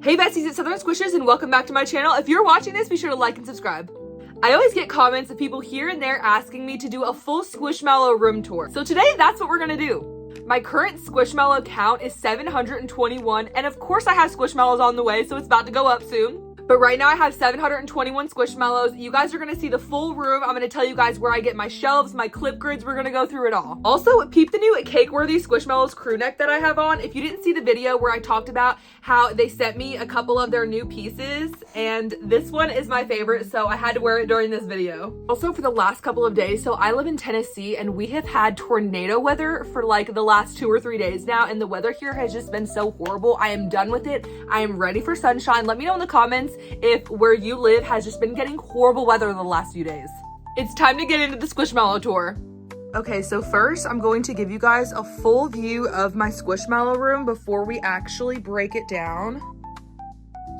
Hey besties, it's Southern Squishes and welcome back to my channel. If you're watching this, be sure to like and subscribe. I always get comments of people here and there asking me to do a full Squishmallow room tour. So today, that's what we're gonna do. My current Squishmallow count is 721, and of course I have Squishmallows on the way, so it's about to go up soon. But right now I have 721 Squishmallows. You guys are gonna see the full room. I'm gonna tell you guys where I get my shelves, my clip grids. We're gonna go through it all. Also, peep the new cake-worthy Squishmallows crew neck that I have on. If you didn't see the video where I talked about how they sent me a couple of their new pieces, and this one is my favorite, so I had to wear it during this video. Also, for the last couple of days, so I live in Tennessee, and we have had tornado weather for like the last 2 or 3 days now, and the weather here has just been so horrible. I am done with it. I am ready for sunshine. Let me know in the comments if where you live has just been getting horrible weather the last few days. It's time to get into the Squishmallow tour. Okay, so first I'm going to give you guys a full view of my Squishmallow room before we actually break it down.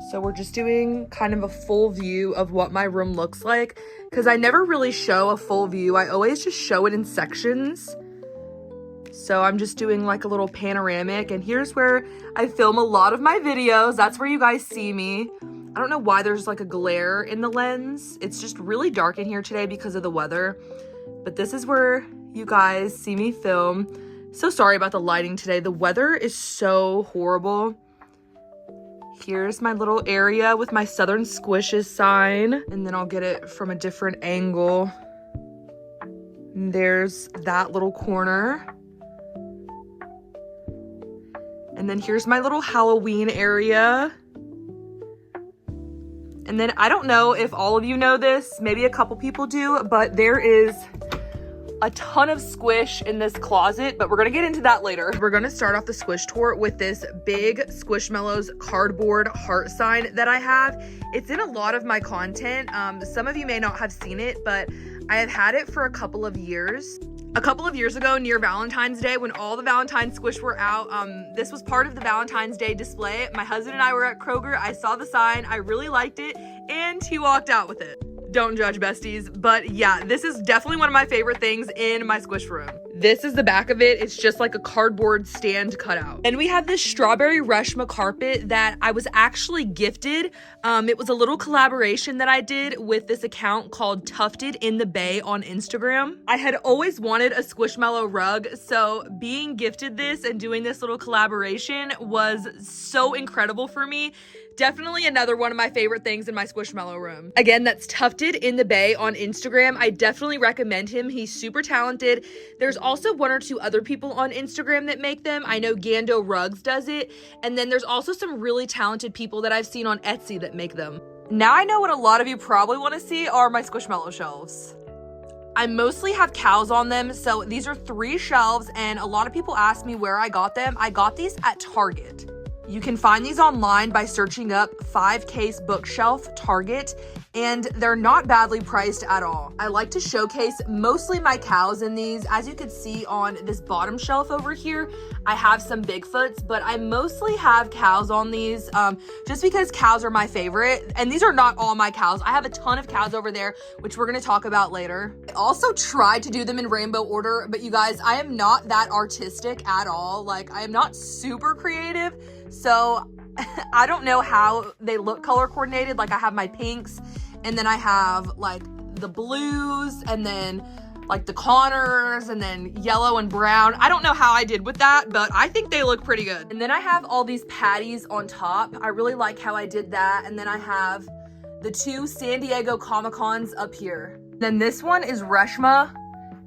So we're just doing kind of a full view of what my room looks like because I never really show a full view. I always just show it in sections. So I'm just doing like a little panoramic, and here's where I film a lot of my videos. That's where you guys see me. I don't know why there's like a glare in the lens. It's just really dark in here today because of the weather. But this is where you guys see me film. So sorry about the lighting today. The weather is so horrible. Here's my little area with my Southern Squishes sign. And then I'll get it from a different angle. And there's that little corner. And then here's my little Halloween area. And then I don't know if all of you know this, maybe a couple people do, but there is a ton of squish in this closet, but we're gonna get into that later. We're gonna start off the squish tour with this big Squishmallows cardboard heart sign that I have. It's in a lot of my content. Some of you may not have seen it, but I have had it for a couple of years. A couple of years ago, near Valentine's Day, when all the Valentine's squish were out, this was part of the Valentine's Day display. My husband and I were at Kroger. I saw the sign. I really liked it, and he walked out with it. Don't judge, besties. But yeah, this is definitely one of my favorite things in my squish room. This is the back of it. It's just like a cardboard stand cutout. And we have this strawberry Reshma carpet that I was actually gifted. It was a little collaboration that I did with this account called Tufted in the Bay on Instagram. I had always wanted a Squishmallow rug, so being gifted this and doing this little collaboration was so incredible for me. Definitely another one of my favorite things in my Squishmallow room. Again, that's Tufted in the Bay on Instagram. I definitely recommend him. He's super talented. There's also 1 or 2 other people on Instagram that make them. I know Gando Rugs does it. And then there's also some really talented people that I've seen on Etsy that make them. Now I know what a lot of you probably want to see are my Squishmallow shelves. I mostly have cows on them, so these are 3 shelves, and a lot of people ask me where I got them. I got these at Target. You can find these online by searching up 5-case bookshelf Target, and they're not badly priced at all. I like to showcase mostly my cows in these. As you can see on this bottom shelf over here, I have some Bigfoots, but I mostly have cows on these just because cows are my favorite. And these are not all my cows. I have a ton of cows over there, which we're gonna talk about later. I also tried to do them in rainbow order, but you guys, I am not that artistic at all. Like, I am not super creative. So I don't know how they look color coordinated. Like, I have my pinks, and then I have like the blues, and then like the Connors, and then yellow and brown. I don't know how I did with that, but I think they look pretty good. And then I have all these patties on top. I really like how I did that. And then I have the 2 San Diego Comic-Cons up here. Then this one is Reshma.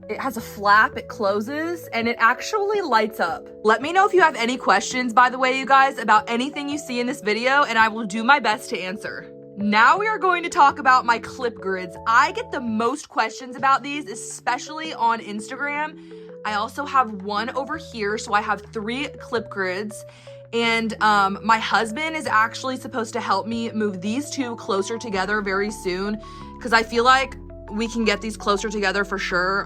It has a flap, it closes, and it actually lights up. Let me know if you have any questions, by the way, you guys, about anything you see in this video, and I will do my best to answer. Now we are going to talk about my clip grids. I get the most questions about these, especially on Instagram. I also have 1 over here, so I have 3 clip grids. And my husband is actually supposed to help me move these 2 closer together very soon, because I feel like we can get these closer together for sure.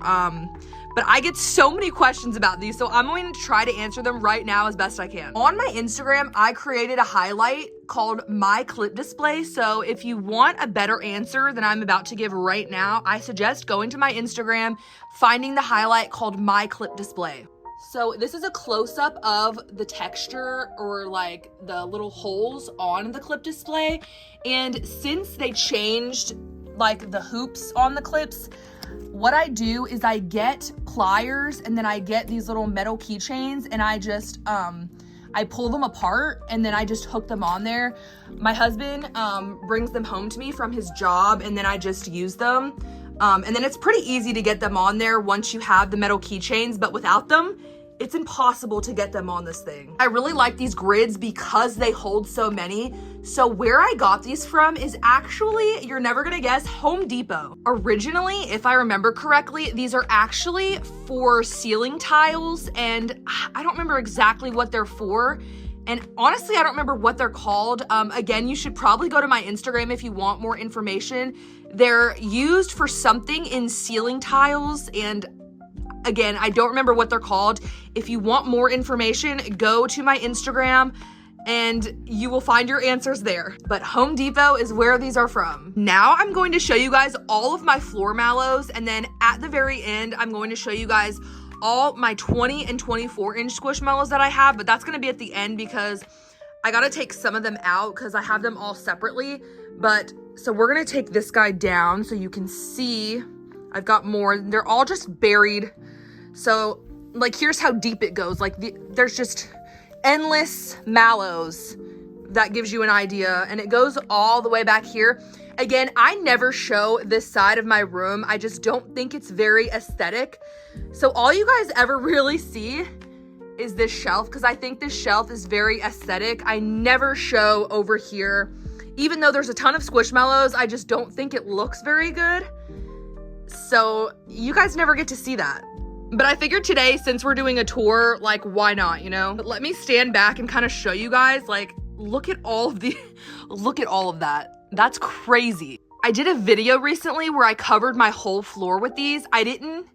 But I get so many questions about these, so I'm going to try to answer them right now as best I can. On my Instagram, I created a highlight called My Clip Display, so if you want a better answer than I'm about to give right now, I suggest going to my Instagram, finding the highlight called My Clip Display. So this is a close-up of the texture or like the little holes on the clip display. And since they changed like the hoops on the clips, what I do is I get pliers and then I get these little metal keychains and I just, I pull them apart and then I just hook them on there. My husband brings them home to me from his job and then I just use them. And then it's pretty easy to get them on there once you have the metal keychains, but without them, it's impossible to get them on this thing. I really like these grids because they hold so many. So where I got these from is actually, you're never gonna guess, Home Depot. Originally, if I remember correctly, these are actually for ceiling tiles and I don't remember exactly what they're for. And honestly, I don't remember what they're called. Again, you should probably go to my Instagram if you want more information. They're used for something in ceiling tiles and again, I don't remember what they're called. If you want more information, go to my Instagram and you will find your answers there. But Home Depot is where these are from. Now I'm going to show you guys all of my floor mallows, and then at the very end, I'm going to show you guys all my 20 and 24 inch Squishmallows that I have, but that's gonna be at the end because I gotta take some of them out because I have them all separately. But so we're gonna take this guy down so you can see I've got more. They're all just buried. So like, here's how deep it goes. Like there's just endless mallows. That gives you an idea. And it goes all the way back here. Again, I never show this side of my room. I just don't think it's very aesthetic. So all you guys ever really see is this shelf because I think this shelf is very aesthetic. I never show over here. Even though there's a ton of Squishmallows, I just don't think it looks very good. So you guys never get to see that. But I figured today, since we're doing a tour, like, why not, you know? But let me stand back and kind of show you guys, like, look at all of look at all of that. That's crazy. I did a video recently where I covered my whole floor with these. I didn't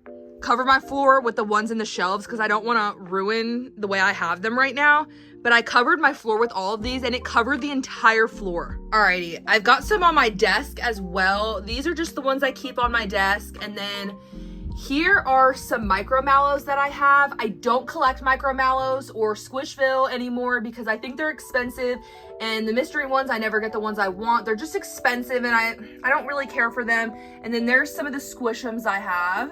cover my floor with the ones in the shelves because I don't want to ruin the way I have them right now. But I covered my floor with all of these and it covered the entire floor. Alrighty, I've got some on my desk as well. These are just the ones I keep on my desk. And then here are some micro mallows that I have. I don't collect micro mallows or Squishville anymore because I think they're expensive. And the mystery ones, I never get the ones I want. They're just expensive and I don't really care for them. And then there's some of the Squishums I have.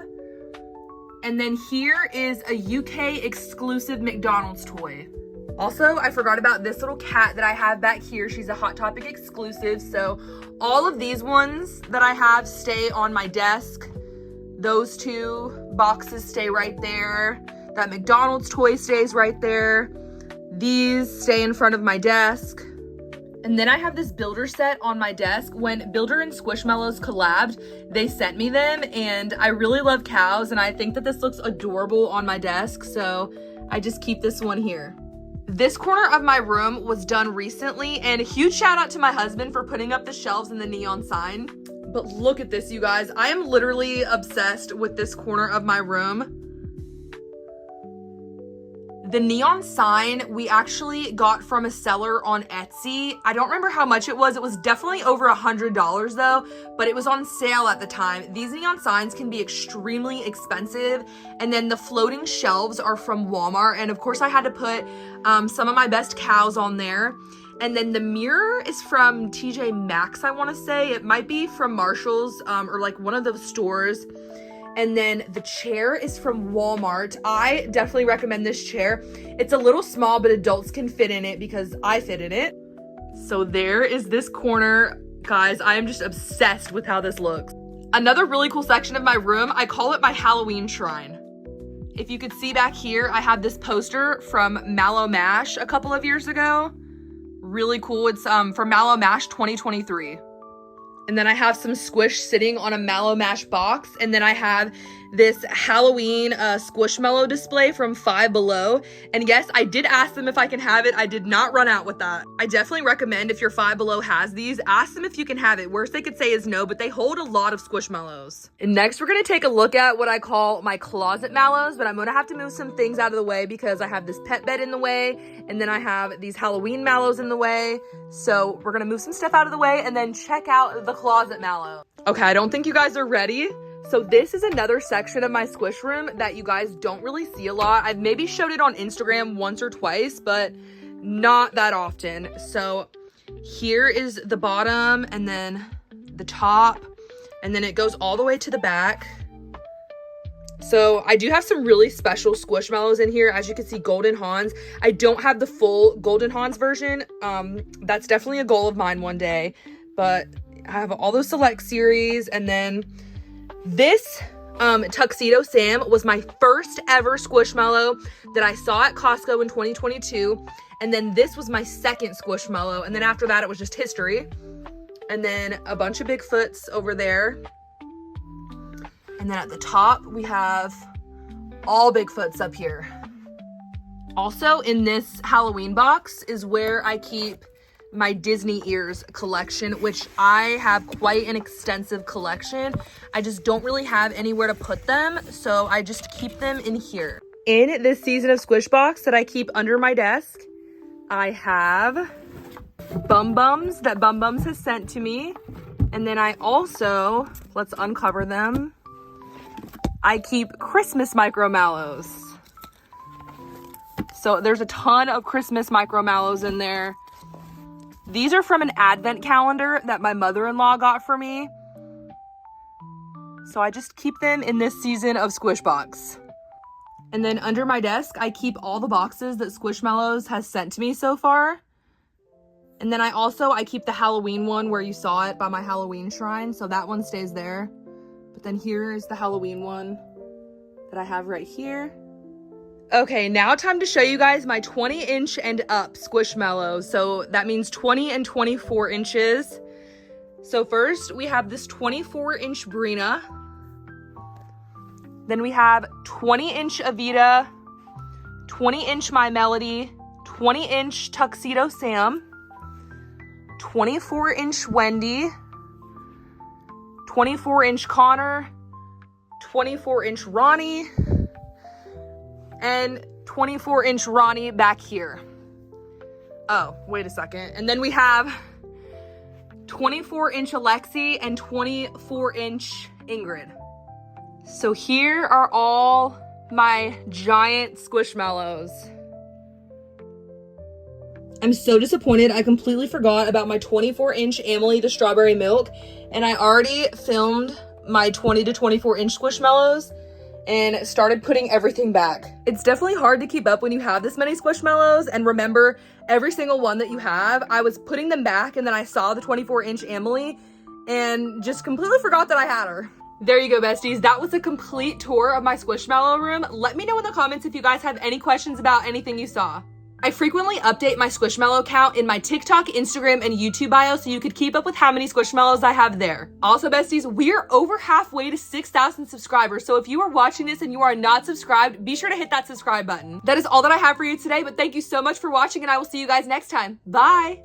And then here is a UK exclusive McDonald's toy. Also, I forgot about this little cat that I have back here. She's a Hot Topic exclusive. So all of these ones that I have stay on my desk. Those two boxes stay right there. That McDonald's toy stays right there. These stay in front of my desk. And then I have this builder set on my desk. When Builder and Squishmallows collabed, they sent me them and I really love cows and I think that this looks adorable on my desk. So I just keep this one here. This corner of my room was done recently and a huge shout out to my husband for putting up the shelves and the neon sign. But look at this, you guys. I am literally obsessed with this corner of my room. The neon sign we actually got from a seller on Etsy. I don't remember how much it was. It was definitely over $100 though, but it was on sale at the time. These neon signs can be extremely expensive. And then the floating shelves are from Walmart. And of course I had to put some of my best cows on there. And then the mirror is from TJ Maxx, I want to say. It might be from Marshall's or like one of those stores. And then the chair is from Walmart. I definitely recommend this chair. It's a little small, but adults can fit in it because I fit in it. So there is this corner. Guys, I am just obsessed with how this looks. Another really cool section of my room, I call it my Halloween shrine. If you could see back here, I have this poster from Mallow Mash a couple of years ago. Really cool. It's from Mallow Mash 2023. And then I have some Squish sitting on a Mallow Mash box. And then I have this Halloween Squishmallow display from Five Below. And yes, I did ask them if I can have it. I did not run out with that. I definitely recommend if your Five Below has these, ask them if you can have it. Worst they could say is no, but they hold a lot of Squishmallows. And next we're gonna take a look at what I call my closet mallows, but I'm gonna have to move some things out of the way because I have this pet bed in the way, and then I have these Halloween mallows in the way. So we're gonna move some stuff out of the way and then check out the closet mallow. Okay, I don't think you guys are ready, So this is another section of my squish room that you guys don't really see a lot. I've maybe showed it on Instagram once or twice, but not that often. So here is the bottom and then the top, and then it goes all the way to the back. So I do have some really special Squishmallows in here. As you can see, Golden Hans. I don't have the full Golden Hans version. That's definitely a goal of mine one day, but I have all those select series. And then this Tuxedo Sam was my first ever Squishmallow that I saw at Costco in 2022. And then this was my second Squishmallow. And then after that, it was just history. And then a bunch of Bigfoots over there. And then at the top, we have all Bigfoots up here. Also, in this Halloween box is where I keep my Disney ears collection, which I have quite an extensive collection. I just don't really have anywhere to put them, so I just keep them in here. In this season of Squish box that I keep under my desk, I have Bum Bums that Bum Bums has sent to me. And then I also, let's uncover them, I keep Christmas Micro Mallows. So there's a ton of Christmas Micro Mallows in there. These are from an advent calendar that my mother-in-law got for me. So I just keep them in this season of Squish box. And then under my desk, I keep all the boxes that Squishmallows has sent to me so far. And then I keep the Halloween one where you saw it by my Halloween shrine. So that one stays there. But then here is the Halloween one that I have right here. Okay, now time to show you guys my 20-inch and up Squishmallows. So that means 20 and 24 inches. So first we have this 24-inch Brina. Then we have 20-inch Avita, 20-inch My Melody, 20-inch Tuxedo Sam, 24-inch Wendy, 24-inch Connor, 24-inch Ronnie, and 24-inch Ronnie back here. Oh, wait a second. And then we have 24-inch Alexi and 24-inch Ingrid. So here are all my giant Squishmallows. I'm so disappointed. I completely forgot about my 24-inch Amelie the Strawberry Milk, and I already filmed my 20 to 24-inch Squishmallows and started putting everything back. It's definitely hard to keep up when you have this many Squishmallows and remember every single one that you have. I was putting them back and then I saw the 24-inch Amelie and just completely forgot that I had her. There you go, besties. That was a complete tour of my Squishmallow room. Let me know in the comments if you guys have any questions about anything you saw. I frequently update my Squishmallow count in my TikTok, Instagram, and YouTube bio so you could keep up with how many Squishmallows I have there. Also, besties, we are over halfway to 6,000 subscribers, so if you are watching this and you are not subscribed, be sure to hit that subscribe button. That is all that I have for you today, but thank you so much for watching, and I will see you guys next time. Bye!